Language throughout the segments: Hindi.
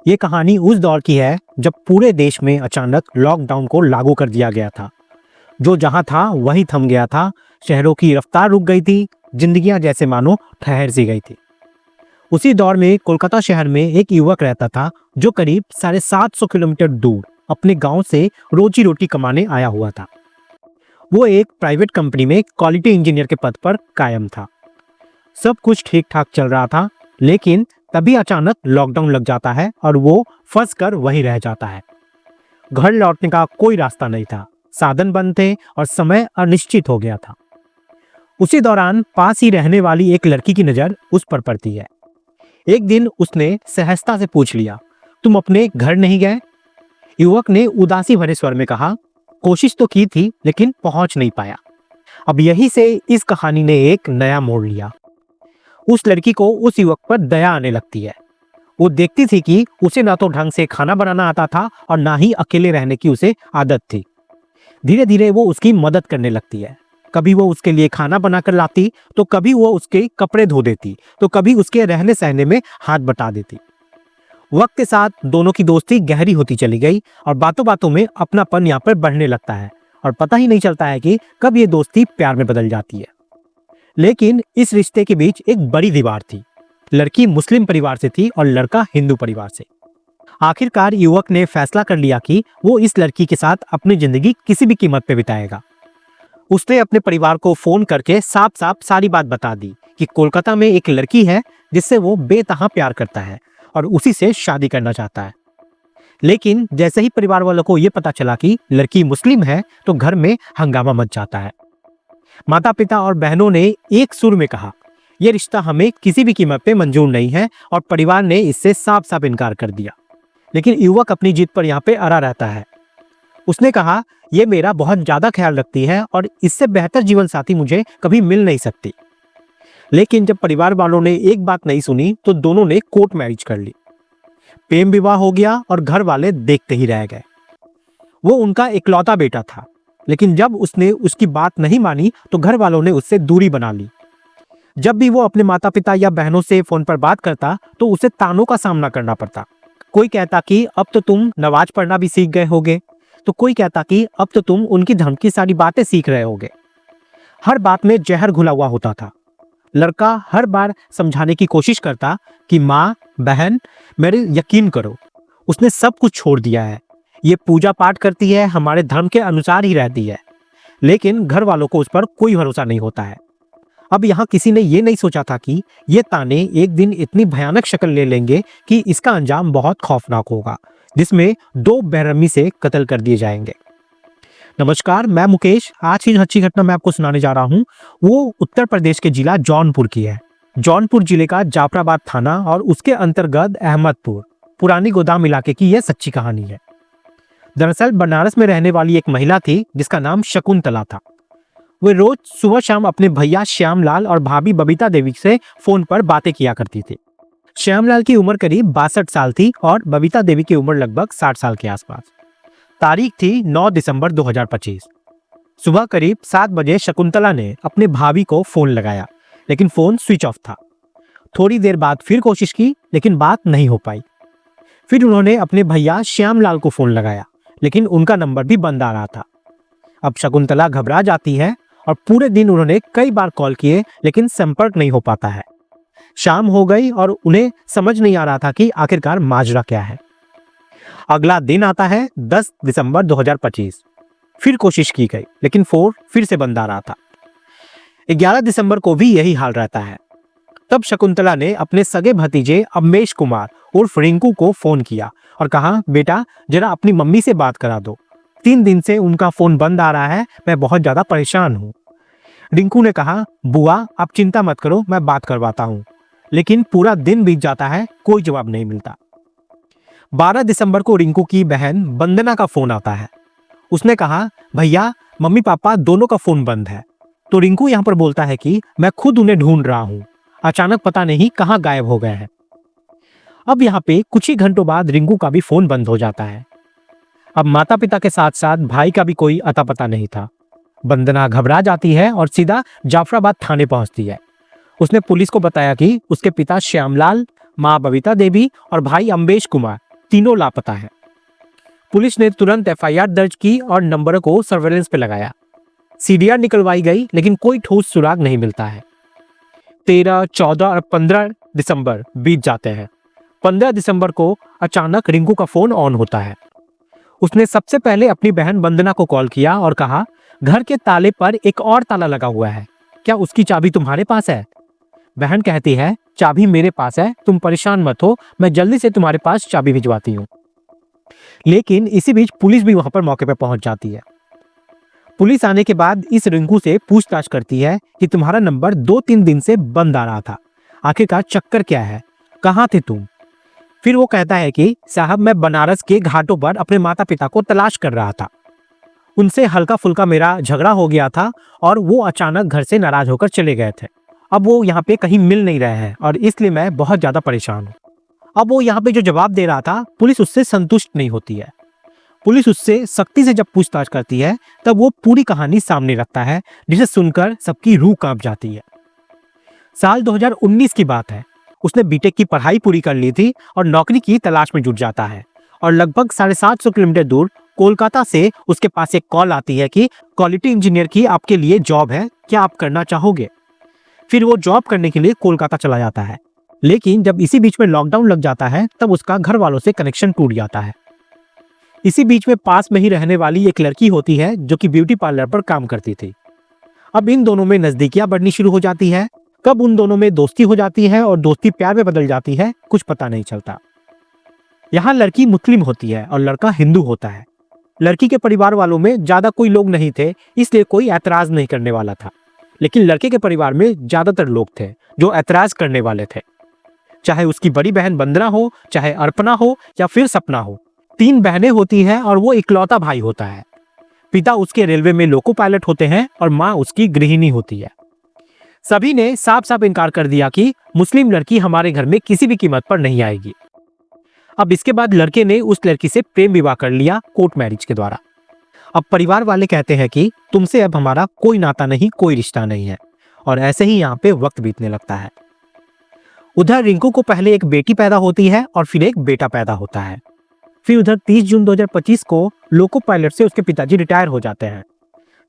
ये कहानी उस दौर की है जब पूरे देश में अचानक लॉकडाउन को लागू कर दिया गया था। जो जहां था वहीं थम गया था। शहरों की रफ्तार रुक गई थी। जिंदगियां जैसे मानो ठहर सी गई थी। उसी दौर में कोलकाता शहर में एक युवक रहता था जो करीब 750 किलोमीटर दूर अपने गांव से रोजी रोटी कमाने आया हुआ था। वो एक प्राइवेट कंपनी में क्वालिटी इंजीनियर के पद पर कायम था। सब कुछ ठीक ठाक चल रहा था, लेकिन तभी अचानक लॉकडाउन लग जाता है और वो फंस कर वहीं रह जाता है। घर लौटने का कोई रास्ता नहीं था, साधन बंद थे और समय अनिश्चित हो गया था। उसी दौरान पास ही रहने वाली एक लड़की की नजर उस पर पड़ती है। एक दिन उसने सहजता से पूछ लिया, तुम अपने घर नहीं गए? युवक ने उदासी भरे स्वर में कहा, कोशिश तो की थी लेकिन पहुंच नहीं पाया। अब यही से इस कहानी ने एक नया मोड़ लिया। उस लड़की को उस युवक पर दया आने लगती है। वो देखती थी कि उसे ना तो ढंग से खाना बनाना आता था और ना ही अकेले रहने की उसे आदत थी। धीरे धीरे वो उसकी मदद करने लगती है। कभी वो उसके लिए खाना बनाकर लाती, तो कभी वो उसके कपड़े धो देती, तो कभी उसके रहने सहने में हाथ बटा देती। वक्त के साथ दोनों की दोस्ती गहरी होती चली गई और बातों बातों में अपनापन यहाँ पर बढ़ने लगता है और पता ही नहीं चलता है कि कब ये दोस्ती प्यार में बदल जाती है। लेकिन इस रिश्ते के बीच एक बड़ी दीवार थी। लड़की मुस्लिम परिवार से थी और लड़का हिंदू परिवार से। आखिरकार युवक ने फैसला कर लिया कि वो इस लड़की के साथ अपनी जिंदगी किसी भी कीमत पे बिताएगा। उसने अपने परिवार को फोन करके साफ साफ सारी बात बता दी कि कोलकाता में एक लड़की है जिससे वो बेतहा प्यार करता है और उसी से शादी करना चाहता है। लेकिन जैसे ही परिवार वालों को यह पता चला कि लड़की मुस्लिम है, तो घर में हंगामा मच जाता है। माता पिता और बहनों ने एक सुर में कहा, यह रिश्ता हमें किसी भी कीमत पे मंजूर नहीं है, और परिवार ने इससे साफ साफ इनकार कर दिया। लेकिन युवक अपनी जिद पर यहाँ पे अड़ा रहता है। उसने कहा, यह मेरा बहुत ज्यादा ख्याल रखती है और इससे बेहतर जीवन साथी मुझे कभी मिल नहीं सकती। लेकिन जब परिवार वालों ने एक बात नहीं सुनी, तो दोनों ने कोर्ट मैरिज कर ली। प्रेम विवाह हो गया और घर वाले देखते ही रह गए। वो उनका इकलौता बेटा था, लेकिन जब उसने उसकी बात नहीं मानी तो घर वालों ने उससे दूरी बना ली। जब भी वो अपने माता पिता या बहनों से फोन पर बात करता तो उसे तानों का सामना करना पड़ता। कोई कहता कि अब तो तुम नमाज पढ़ना भी सीख गए होगे, तो कोई कहता कि अब तो तुम उनकी धर्म की सारी बातें सीख रहे होगे। हर बात में जहर घुला हुआ होता था। लड़का हर बार समझाने की कोशिश करता कि माँ बहन, मेरे यकीन करो, उसने सब कुछ छोड़ दिया है, ये पूजा पाठ करती है, हमारे धर्म के अनुसार ही रहती है। लेकिन घर वालों को उस पर कोई भरोसा नहीं होता है। अब यहाँ किसी ने ये नहीं सोचा था कि ये ताने एक दिन इतनी भयानक शक्ल ले लेंगे कि इसका अंजाम बहुत खौफनाक होगा, जिसमें 2 बेरहमी से कत्ल कर दिए जाएंगे। नमस्कार, मैं मुकेश। आज की अच्छी घटना मैं आपको सुनाने जा रहा हूँ वो उत्तर प्रदेश के जिला जौनपुर की है। जौनपुर जिले का जाफराबाद थाना और उसके अंतर्गत अहमदपुर पुरानी गोदाम इलाके की यह सच्ची कहानी है। दरअसल बनारस में रहने वाली एक महिला थी जिसका नाम शकुंतला था। वे रोज सुबह शाम अपने भैया श्यामलाल और भाभी बबीता देवी से फोन पर बातें किया करती थी। श्यामलाल की उम्र करीब 62 साल थी और बबीता देवी की उम्र लगभग 60 साल के आसपास। तारीख थी 9 दिसंबर 2025। सुबह करीब 7 बजे शकुंतला ने अपने भाभी को फोन लगाया, लेकिन फोन स्विच ऑफ था। थोड़ी देर बाद फिर कोशिश की, लेकिन बात नहीं हो पाई। फिर उन्होंने अपने भैया श्यामलाल को फोन लगाया, लेकिन उनका नंबर भी बंद आ रहा था। अब शकुंतला घबरा जाती है और पूरे दिन उन्होंने कई बार कॉल किए, लेकिन संपर्क नहीं हो पाता है। शाम हो गई और उन्हें समझ नहीं आ रहा था कि आखिरकार माजरा क्या है। अगला दिन आता है 10 दिसंबर 2025। फिर कोशिश की गई, लेकिन फोन फिर से बंद आ रहा था। 11 दिसंबर को भी यही हाल रहता है। तब शकुंतला ने अपने सगे भतीजे अम्मेश कुमार उर्फ रिंकू को फोन किया और कहा, बेटा जरा अपनी मम्मी से बात करा दो, 3 दिन से उनका फोन बंद आ रहा है, मैं बहुत ज्यादा परेशान हूँ। रिंकू ने कहा, बुआ आप चिंता मत करो, मैं बात करवाता हूँ। लेकिन पूरा दिन बीत जाता है, कोई जवाब नहीं मिलता। 12 दिसंबर को रिंकू की बहन वंदना का फोन आता है। उसने कहा, भैया मम्मी पापा दोनों का फोन बंद है। तो रिंकू यहाँ पर बोलता है कि मैं खुद उन्हें ढूंढ रहा हूँ, अचानक पता नहीं कहाँ गायब हो गए हैं। अब यहाँ पे कुछ ही घंटों बाद रिंकू का भी फोन बंद हो जाता है। अब माता पिता के साथ साथ भाई का भी कोई अता पता नहीं था। वंदना घबरा जाती है और सीधा जाफराबाद थाने पहुंचती है। उसने पुलिस को बताया कि उसके पिता श्यामलाल, माँ बबीता देवी और भाई अम्बेश कुमार तीनों लापता हैं। पुलिस ने तुरंत एफआईआर दर्ज की और नंबरों को सर्वेलेंस पे लगाया। सीडीआर निकलवाई गई लेकिन कोई ठोस सुराग नहीं मिलता है। 13, 14 और 15 दिसंबर बीत जाते हैं। 15 दिसंबर को अचानक रिंकू का फोन ऑन होता है। उसने सबसे पहले अपनी बहन वंदना को कॉल किया और कहा, घर के ताले पर एक और ताला लगा हुआ है, क्या उसकी चाबी तुम्हारे पास है? बहन कहती है, चाबी मेरे पास है, तुम परेशान मत हो, मैं जल्दी से तुम्हारे पास चाबी भिजवाती हूँ। लेकिन इसी बीच पुलिस भी वहां पर मौके पर पहुंच जाती है। पुलिस आने के बाद इस रिंकू से पूछताछ करती है कि तुम्हारा नंबर 2-3 दिन से बंद आ रहा था, आखिरकार चक्कर क्या है, कहाँ थे तुम? फिर वो कहता है कि साहब, मैं बनारस के घाटों पर अपने माता पिता को तलाश कर रहा था। उनसे हल्का फुल्का मेरा झगड़ा हो गया था और वो अचानक घर से नाराज होकर चले गए थे। अब वो यहाँ पे कहीं मिल नहीं रहे हैं और इसलिए मैं बहुत ज्यादा परेशान हूँ। अब वो यहाँ पे जो जवाब दे रहा था, पुलिस उससे संतुष्ट नहीं होती है। पुलिस उससे सख्ती से जब पूछताछ करती है तब वो पूरी कहानी सामने रखता है, जिसे सुनकर सबकी रूह कांप जाती है। साल 2019 की बात है। उसने बीटेक की पढ़ाई पूरी कर ली थी और नौकरी की तलाश में जुट जाता है और लगभग 750 किलोमीटर दूर कोलकाता से उसके पास एक कॉल आती है कि क्वालिटी इंजीनियर की आपके लिए जॉब है, क्या आप करना चाहोगे? फिर वो जॉब करने के लिए कोलकाता चला जाता है। लेकिन जब इसी बीच में लॉकडाउन लग जाता है तब उसका घर वालों से कनेक्शन टूट जाता है। इसी बीच में पास में ही रहने वाली एक लड़की होती है जो कि ब्यूटी पार्लर पर काम करती थी। अब इन दोनों में नजदीकियां बढ़नी शुरू हो जाती है। कब उन दोनों में दोस्ती हो जाती है और दोस्ती प्यार में बदल जाती है, कुछ पता नहीं चलता। यहाँ लड़की मुस्लिम होती है और लड़का हिंदू होता है। लड़की के परिवार वालों में ज्यादा कोई लोग नहीं थे, इसलिए कोई ऐतराज नहीं करने वाला था। लेकिन लड़के के परिवार में ज्यादातर लोग थे जो ऐतराज करने वाले थे। चाहे उसकी बड़ी बहन वंदना हो, चाहे अर्पणा हो या फिर सपना हो। 3 बहनें होती हैं और वो इकलौता भाई होता है। पिता उसके रेलवे में लोको पायलट होते हैं और माँ उसकी गृहिणी होती है। सभी ने साफ साफ इनकार कर दिया कि मुस्लिम लड़की हमारे घर में किसी भी कीमत पर नहीं आएगी। अब इसके बाद लड़के ने उस लड़की से प्रेम विवाह कर लिया कोर्ट मैरिज के द्वारा। अब परिवार वाले कहते हैं कि तुमसे अब हमारा कोई नाता नहीं, कोई रिश्ता नहीं है, और ऐसे ही यहाँ पे वक्त बीतने लगता है। उधर रिंकू को पहले एक बेटी पैदा होती है और फिर एक बेटा पैदा होता है। फिर उधर 30 जून 2025 को लोको पायलट से उसके पिताजी रिटायर हो जाते हैं।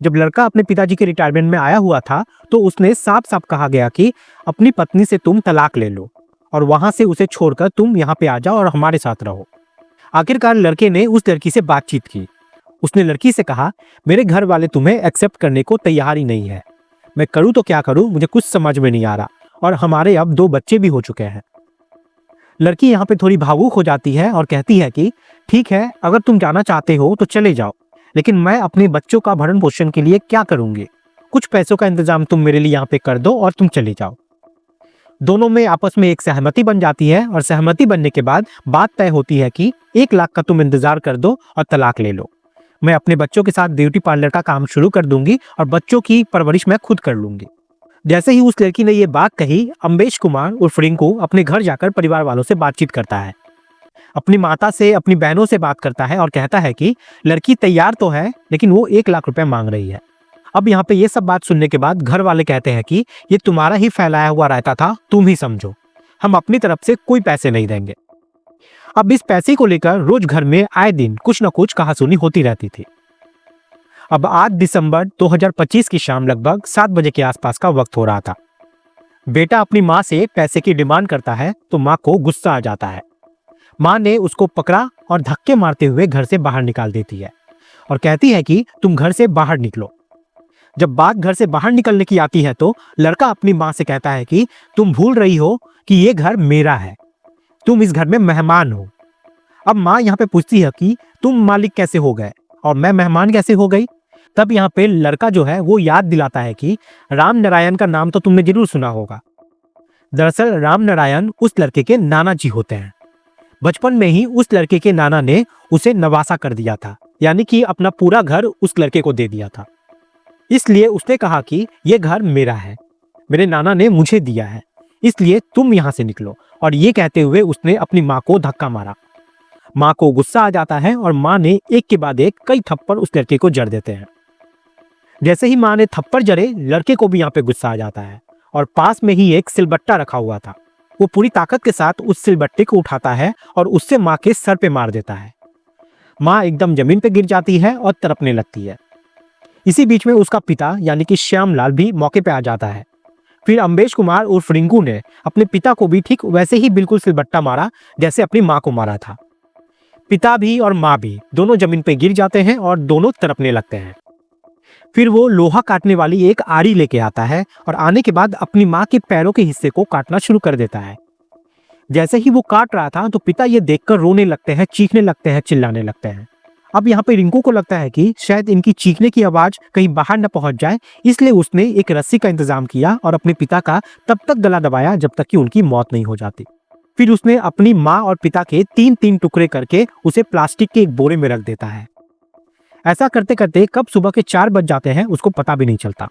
जब लड़का अपने पिताजी के रिटायरमेंट में आया हुआ था तो उसने साफ साफ कहा गया कि अपनी पत्नी से तुम तलाक ले लो और वहां से उसे छोड़कर तुम यहाँ पे आ जाओ और हमारे साथ रहो। आखिरकार लड़के ने उस लड़की से बातचीत की। उसने लड़की से कहा, मेरे घर वाले तुम्हें एक्सेप्ट करने को तैयार ही नहीं है, मैं करूँ तो क्या करूँ, मुझे कुछ समझ में नहीं आ रहा, और हमारे अब 2 बच्चे भी हो चुके हैं। लड़की यहाँ पे थोड़ी भावुक हो जाती है और कहती है कि ठीक है, अगर तुम जाना चाहते हो तो चले जाओ, लेकिन मैं अपने बच्चों का भरण पोषण के लिए क्या करूंगी? कुछ पैसों का इंतजाम तुम मेरे लिए यहाँ पे कर दो और तुम चले जाओ। दोनों में आपस में एक सहमति बन जाती है और सहमति बनने के बाद बात तय होती है कि 1 लाख का तुम इंतजार कर दो और तलाक ले लो। मैं अपने बच्चों के साथ ब्यूटी पार्लर का काम शुरू कर दूंगी और बच्चों की परवरिश मैं खुद कर लूंगी। जैसे ही उस लड़की ने ये बात कही, अम्बेश कुमार उर्फ रिंकू अपने घर जाकर परिवार वालों से बातचीत करता है। अपनी माता से, अपनी बहनों से बात करता है और कहता है कि लड़की तैयार तो है लेकिन वो 1 लाख रुपए मांग रही है। अब यहाँ पे ये सब बात सुनने के बाद घर वाले कहते हैं कि ये तुम्हारा ही फैलाया हुआ रहता था, तुम ही समझो, हम अपनी तरफ से कोई पैसे नहीं देंगे। अब इस पैसे को लेकर रोज घर में आए दिन कुछ न कुछ कहासुनी होती रहती थी। अब 8 दिसंबर 2025 की शाम लगभग 7 बजे के आसपास का वक्त हो रहा था। बेटा अपनी माँ से पैसे की डिमांड करता है तो माँ को गुस्सा आ जाता है। माँ ने उसको पकड़ा और धक्के मारते हुए घर से बाहर निकाल देती है और कहती है कि तुम घर से बाहर निकलो। जब बात घर से बाहर निकलने की आती है तो लड़का अपनी माँ से कहता है कि तुम भूल रही हो कि ये घर मेरा है, तुम इस घर में मेहमान हो। अब माँ यहाँ पे पूछती है कि तुम मालिक कैसे हो गए और मैं मेहमान कैसे हो गई? तब यहाँ पे लड़का जो है वो याद दिलाता है कि राम नारायण का नाम तो तुमने जरूर सुना होगा। दरअसल राम नारायण उस लड़के के नाना जी होते हैं। बचपन में ही उस लड़के के नाना ने उसे नवासा कर दिया था, यानी कि अपना पूरा घर उस लड़के को दे दिया था। इसलिए उसने कहा कि ये घर मेरा है, मेरे नाना ने मुझे दिया है, इसलिए तुम यहाँ से निकलो। और ये कहते हुए उसने अपनी माँ को धक्का मारा। माँ को गुस्सा आ जाता है और माँ ने एक के बाद एक कई थप्पड़ उस लड़के को जड़ देते हैं। जैसे ही माँ ने थप्पड़ जड़े, लड़के को भी यहाँ पे गुस्सा आ जाता है और पास में ही एक सिलबट्टा रखा हुआ था। वो पूरी ताकत के साथ उस सिलबट्टे को उठाता है और उससे माँ के सर पे मार देता है। माँ एकदम जमीन पे गिर जाती है और तड़पने लगती है। इसी बीच में उसका पिता यानी कि श्यामलाल भी मौके पे आ जाता है। फिर अम्बेश कुमार उर्फ रिंकू ने अपने पिता को भी ठीक वैसे ही बिल्कुल सिलबट्टा मारा जैसे अपनी माँ को मारा था। पिता भी और माँ भी दोनों जमीन पे गिर जाते हैं और दोनों तड़पने लगते हैं। फिर वो लोहा काटने वाली एक आरी लेके आता है और आने के बाद अपनी माँ के पैरों के हिस्से को काटना शुरू कर देता है। जैसे ही वो काट रहा था तो पिता ये देखकर रोने लगते हैं, चीखने लगते हैं, चिल्लाने लगते हैं। अब यहाँ पे रिंकू को लगता है कि शायद इनकी चीखने की आवाज कहीं बाहर न पहुंच जाए, इसलिए उसने एक रस्सी का इंतजाम किया और अपने पिता का तब तक गला दबाया जब तक कि उनकी मौत नहीं हो जाती। फिर उसने अपनी माँ और पिता के 3-3 टुकड़े करके उसे प्लास्टिक के एक बोरे में रख देता है। ऐसा करते करते कब सुबह के 4 बज जाते हैं उसको पता भी नहीं चलता।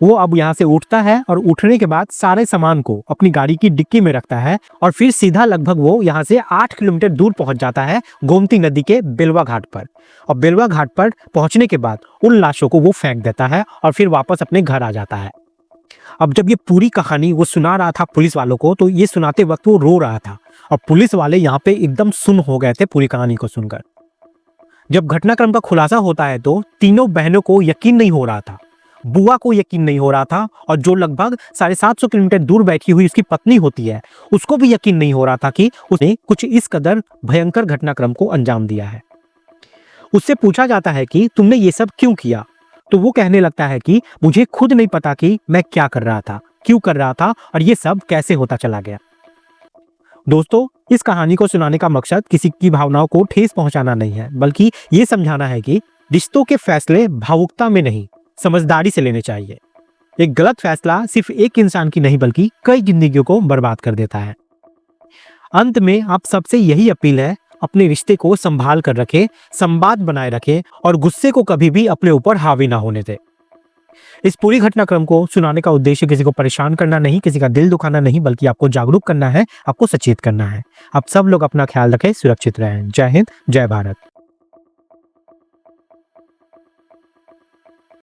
वो अब यहाँ से उठता है और उठने के बाद सारे सामान को अपनी गाड़ी की डिक्की में रखता है और फिर सीधा लगभग वो यहाँ से 8 किलोमीटर दूर पहुंच जाता है गोमती नदी के बेलवा घाट पर। और बेलवा घाट पर पहुंचने के बाद उन लाशों को वो फेंक देता है और फिर वापस अपने घर आ जाता है। अब जब ये पूरी कहानी वो सुना रहा था पुलिस वालों को, तो ये सुनाते वक्त वो रो रहा था और पुलिस वाले यहाँ पे एकदम सुन्न हो गए थे पूरी कहानी को सुनकर। जब घटनाक्रम का खुलासा होता है तो तीनों बहनों को यकीन नहीं हो रहा था, बुआ को यकीन नहीं हो रहा था और जो लगभग 750 किलोमीटर दूर बैठी हुई उसकी पत्नी होती है उसको भी यकीन नहीं हो रहा था कि उसने कुछ इस कदर भयंकर घटनाक्रम को अंजाम दिया है। उससे पूछा जाता है कि तुमने ये सब क्यों किया, तो वो कहने लगता है कि मुझे खुद नहीं पता कि मैं क्या कर रहा था, क्यों कर रहा था और ये सब कैसे होता चला गया। दोस्तों, इस कहानी को सुनाने का मकसद किसी की भावनाओं को ठेस पहुंचाना नहीं है, बल्कि ये समझाना है कि रिश्तों के फैसले भावुकता में नहीं, समझदारी से लेने चाहिए। एक गलत फैसला सिर्फ एक इंसान की नहीं बल्कि कई जिंदगियों को बर्बाद कर देता है। अंत में आप सबसे यही अपील है, अपने रिश्ते को संभाल कर रखें, संवाद बनाए रखें और गुस्से को कभी भी अपने ऊपर हावी ना होने दें। इस पूरी घटनाक्रम को सुनाने का उद्देश्य किसी को परेशान करना नहीं, किसी का दिल दुखाना नहीं, बल्कि आपको जागरूक करना है, आपको सचेत करना है। आप सब लोग अपना ख्याल रखें, सुरक्षित रहें। जय हिंद, जय भारत।